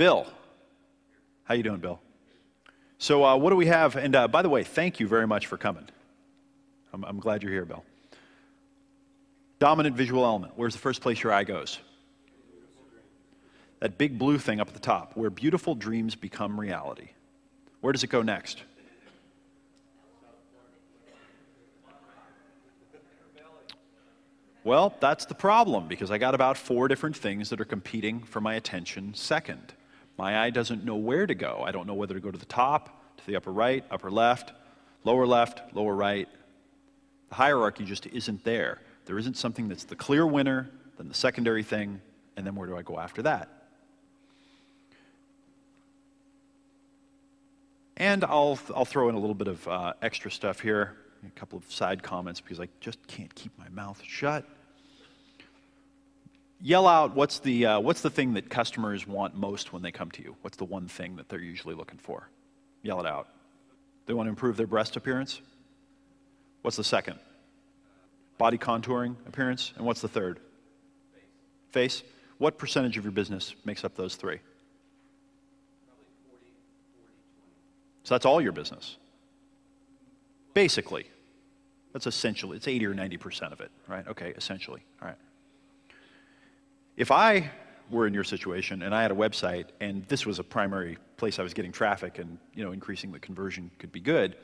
Bill. How you doing, Bill? So what do we have? And by the way, thank you very much for coming. I'm glad you're here, Bill. Dominant visual element. Where's the first place your eye goes? That big blue thing up at the top, where beautiful dreams become reality. Where does it go next? Well, that's the problem, because I got about 4 different things that are competing for my attention second. My eye doesn't know where to go. I don't know whether to go to the top, to the upper right, upper left, lower right. The hierarchy just isn't there. There isn't something that's the clear winner, then the secondary thing, and then where do I go after that? And I'll throw in a little bit of extra stuff here. A couple of side comments, because I just can't keep my mouth shut. Yell out, what's the thing that customers want most when they come to you? What's the one thing that they're usually looking for? Yell it out. They want to improve their breast appearance? What's the second? Body contouring appearance? And what's the third? Face. What percentage of your business makes up those 3? Probably 40, 20. So that's all your business? Basically. That's essentially, it's 80 or 90% of it, right? Okay, essentially, all right. If I were in your situation and I had a website and this was a primary place I was getting traffic and, increasing the conversion could be good,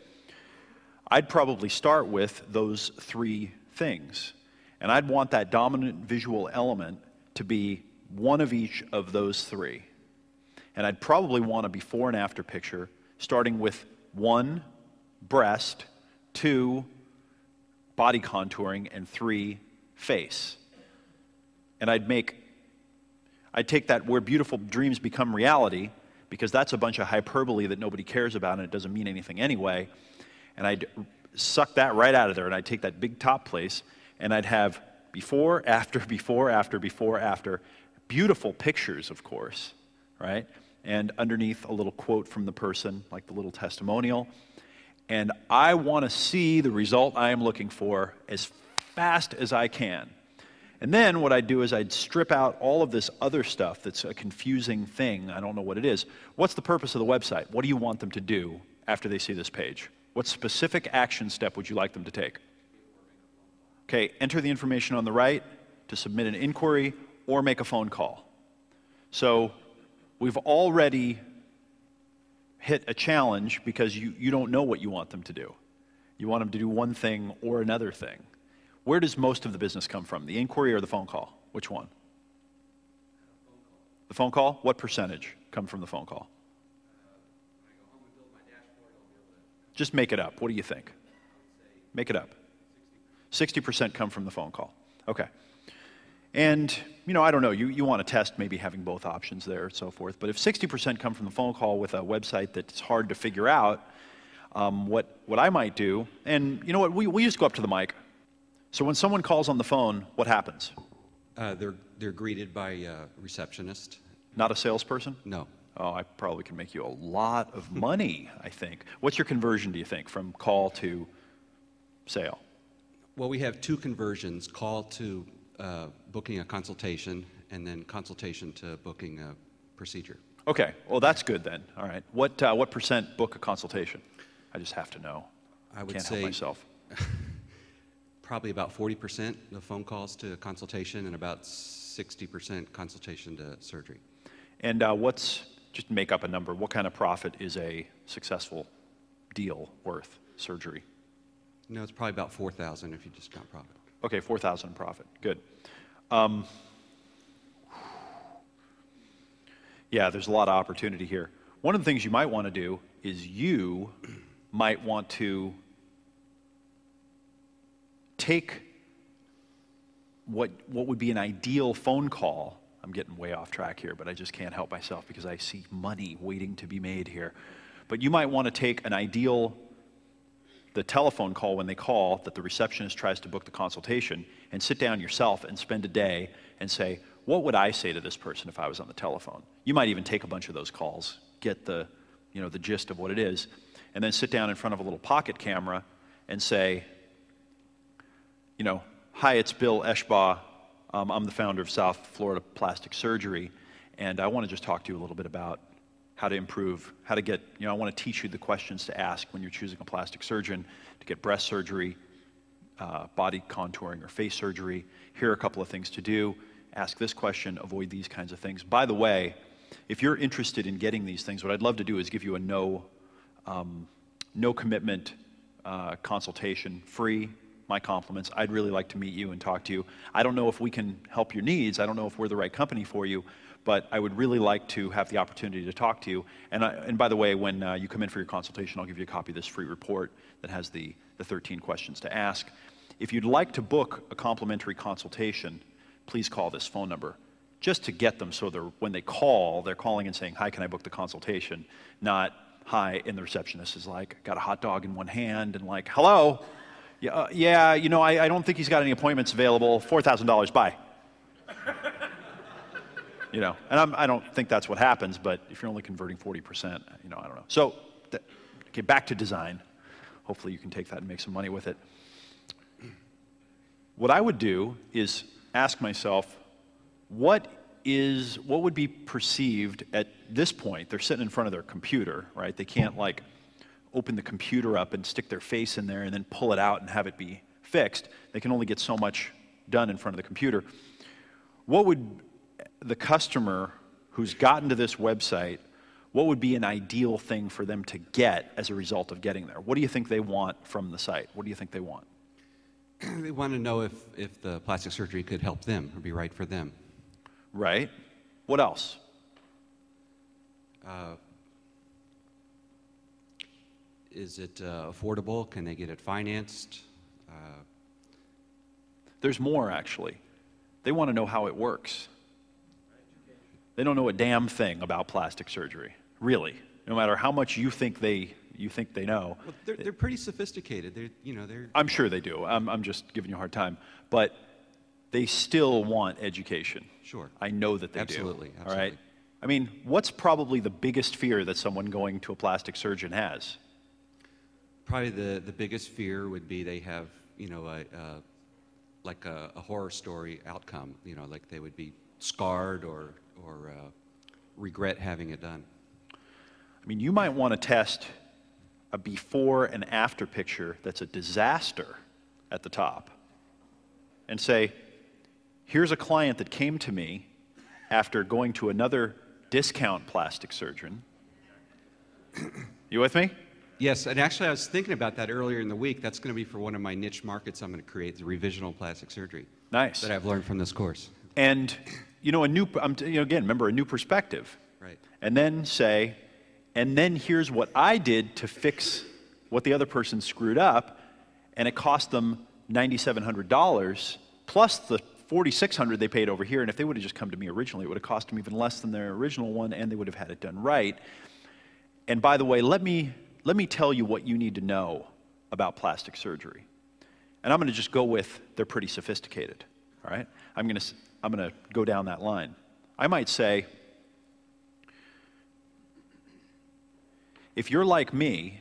I'd probably start with those 3 things. And I'd want that dominant visual element to be one of each of those 3. And I'd probably want a before and after picture starting with 1, breast, 2, body contouring, and 3, face. And I'd take that where beautiful dreams become reality, because that's a bunch of hyperbole that nobody cares about and it doesn't mean anything anyway, and I'd suck that right out of there, and I'd take that big top place, and I'd have before, after, before, after, before, after, beautiful pictures, of course, right? And underneath a little quote from the person, like the little testimonial. And I want to see the result I am looking for as fast as I can. And then what I'd do is I'd strip out all of this other stuff that's a confusing thing. I don't know what it is. What's the purpose of the website? What do you want them to do after they see this page? What specific action step would you like them to take? Okay, enter the information on the right to submit an inquiry or make a phone call. So we've already hit a challenge because you don't know what you want them to do. You want them to do one thing or another thing. Where does most of the business come from? The inquiry or the phone call? Which one? The phone call? What percentage come from the phone call? When I go home and build my dashboard, I'll be able to... Just make it up. What do you think? Make it up. 60% come from the phone call. Okay. And, I don't know, you want to test maybe having both options there and so forth, but if 60% come from the phone call with a website that's hard to figure out, what I might do, and you know what, we just go up to the mic. So when someone calls on the phone, what happens? They're greeted by a receptionist. Not a salesperson? No. Oh, I probably can make you a lot of money, I think. What's your conversion, do you think, from call to sale? Well, we have 2 conversions, call to booking a consultation, and then consultation to booking a procedure. Okay, well that's good then. All right. What percent book a consultation? I just have to know. I would Can't say help myself. Probably about 40% of phone calls to consultation and about 60% consultation to surgery. And just make up a number, what kind of profit is a successful deal worth, surgery? No, it's probably about 4,000 if you just count profit. Okay, 4,000 profit, good. Yeah, there's a lot of opportunity here. One of the things you might want to do is you might want to take what would be an ideal phone call. I'm getting way off track here, but I just can't help myself because I see money waiting to be made here. But you might want to take the telephone call when they call that the receptionist tries to book the consultation and sit down yourself and spend a day and say, what would I say to this person if I was on the telephone? You might even take a bunch of those calls, get the gist of what it is, and then sit down in front of a little pocket camera and say, hi, it's Bill Eschbaugh. I'm the founder of South Florida Plastic Surgery, And I want to just talk to you a little bit about how to improve, how to get, I want to teach you the questions to ask when you're choosing a plastic surgeon to get breast surgery, body contouring, or face surgery. Here are a couple of things to do. Ask this question, avoid these kinds of things. By the way, if you're interested in getting these things, what I'd love to do is give you a no commitment consultation, free, my compliments. I'd really like to meet you and talk to you. I don't know if we can help your needs. I don't know if we're the right company for you, but I would really like to have the opportunity to talk to you. And by the way, when you come in for your consultation, I'll give you a copy of this free report that has the 13 questions to ask. If you'd like to book a complimentary consultation, please call this phone number, just to get them so when they call, they're calling and saying, hi, can I book the consultation? Not, hi, and the receptionist is like, got a hot dog in one hand, and like, hello? Yeah, I don't think he's got any appointments available, $4,000, bye. And I don't think that's what happens, but if you're only converting 40%, I don't know. So, okay, back to design. Hopefully you can take that and make some money with it. What I would do is ask myself, what would be perceived at this point? They're sitting in front of their computer, right? They can't like open the computer up and stick their face in there and then pull it out and have it be fixed. They can only get so much done in front of the computer. What would the customer who's gotten to this website, what would be an ideal thing for them to get as a result of getting there? What do you think they want from the site? What do you think they want? They want to know if the plastic surgery could help them or be right for them. Right. What else? Is it affordable? Can they get it financed? There's more, actually. They want to know how it works. They don't know a damn thing about plastic surgery, really. No matter how much you think they know. Well, they're pretty sophisticated. They're. I'm sure they do. I'm just giving you a hard time, but they still want education. Sure. I know that they Absolutely. do. Absolutely. All right. I mean, what's probably the biggest fear that someone going to a plastic surgeon has? Probably the biggest fear would be they have like a horror story outcome. Like they would be scarred or regret having it done. I mean, you might want to test a before and after picture that's a disaster at the top and say, here's a client that came to me after going to another discount plastic surgeon. You with me? Yes, and actually I was thinking about that earlier in the week. That's going to be for one of my niche markets I'm going to create, the revisional plastic surgery. Nice. That I've learned from this course. And, again, remember, a new perspective. Right. And then say, and then here's what I did to fix what the other person screwed up, and it cost them $9,700 plus the $4,600 they paid over here, and if they would have just come to me originally, it would have cost them even less than their original one, and they would have had it done right. And by the way, let me tell you what you need to know about plastic surgery. And I'm going to just go with they're pretty sophisticated, all right? I'm going to go down that line. I might say, if you're like me,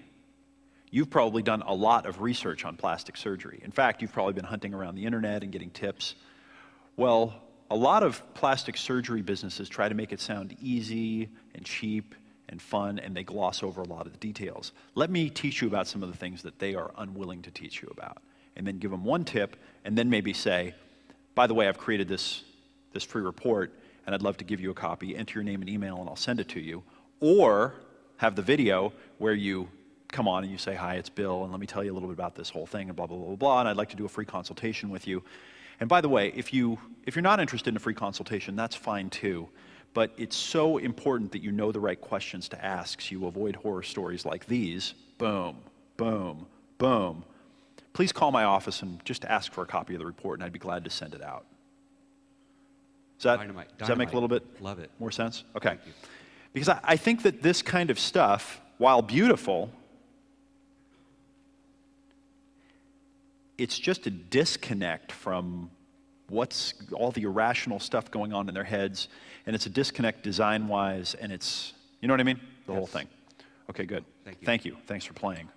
you've probably done a lot of research on plastic surgery. In fact, you've probably been hunting around the internet and getting tips. Well, a lot of plastic surgery businesses try to make it sound easy and cheap and fun, and they gloss over a lot of the details. Let me teach you about some of the things that they are unwilling to teach you about, and then give them one tip, and then maybe say, by the way, I've created this free report, and I'd love to give you a copy. Enter your name and email, and I'll send it to you. Or have the video where you come on and you say, hi, it's Bill, and let me tell you a little bit about this whole thing, and blah, blah, blah, blah, and I'd like to do a free consultation with you. And by the way, if you're not interested in a free consultation, that's fine too. But it's so important that you know the right questions to ask so you avoid horror stories like these. Boom, boom, boom. Please call my office and just ask for a copy of the report, and I'd be glad to send it out. Does that make a little bit Love it. more sense? Okay. Thank you. Because I think that this kind of stuff, while beautiful, it's just a disconnect from what's all the irrational stuff going on in their heads, and it's a disconnect design-wise, and it's, you know what I mean? The whole thing. Okay, good. Thank you. Thank you. Thanks for playing.